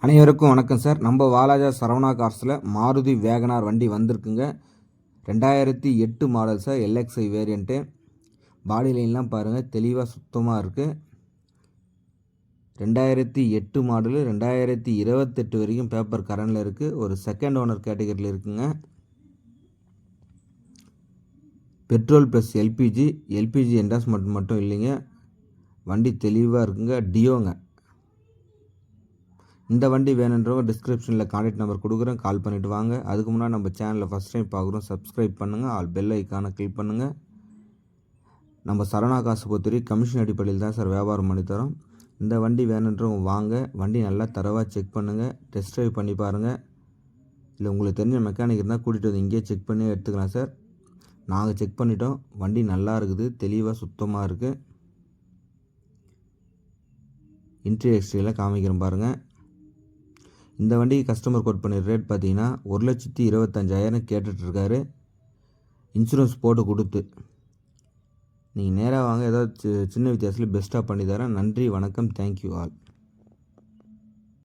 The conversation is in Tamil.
அனைவருக்கும் வணக்கம் சார். நம்ம வாலாஜா சரவணா கார்ஸில் மாருதி வேகனார் வண்டி வந்திருக்குங்க. 2008 model sir. LXI variant. Body லைன்லாம் பாருங்கள், தெளிவாக சுத்தமாக இருக்குது. 2008 மாடலு 2028 வரைக்கும் பேப்பர் கரண்டில் இருக்குது. ஒரு செகண்ட் ஓனர் கேட்டகரியில் இருக்குங்க. பெட்ரோல் ப்ளஸ் எல்பிஜி என்டாஸ்மெண்ட் மட்டும் இல்லைங்க. வண்டி தெளிவாக இருக்குங்க. டியோங்க. இந்த வண்டி வேணுன்றவங்க டிஸ்கிரிப்ஷனில் கான்டாக்ட் நம்பர் கொடுக்குறேன், கால் பண்ணிவிட்டு வாங்க. அதுக்கு முன்னாடி நம்ம சேனலில் ஃபஸ்ட் டைம் பார்க்குறோம், சப்ஸ்கிரைப் பண்ணுங்கள், ஆல் பெல் ஐக்கானை கிளிக் பண்ணுங்கள். நம்ம சரவணா காசு பொறுத்தவரைக்கும் கமிஷன் அடிப்படையில் தான் சார் வியாபாரம் பண்ணித்தரோம். இந்த வண்டி வேணுன்றவங்க வாங்க, வண்டி நல்லா தரவாக செக் பண்ணுங்கள், டெஸ்ட் ட்ரைவ் பண்ணி பாருங்கள். இல்லை உங்களுக்கு தெரிஞ்ச மெக்கானிக் இருந்தால் கூட்டிகிட்டு வந்து இங்கேயே செக் பண்ணி எடுத்துக்கலாம் சார். நாங்கள் செக் பண்ணிட்டோம், வண்டி நல்லா இருக்குது, தெளிவாக சுத்தமாக இருக்குது. இன்டீரியர் எக்ஸ்டீரியரில் காமிக்கிறேன் பாருங்கள். இந்த வண்டிக்கு கஸ்டமர் கோட் பண்ணி ரேட் பார்த்தீங்கன்னா 1,25,000 கேட்டுட்ருக்காரு. இன்சூரன்ஸ் போட்டு கொடுத்து நீங்கள் நேராக வாங்க, ஏதாவது சின்ன வித்தியாசத்தில் பெஸ்ட்டாக பண்ணி தரேன். நன்றி, வணக்கம், தேங்க்யூ ஆல்.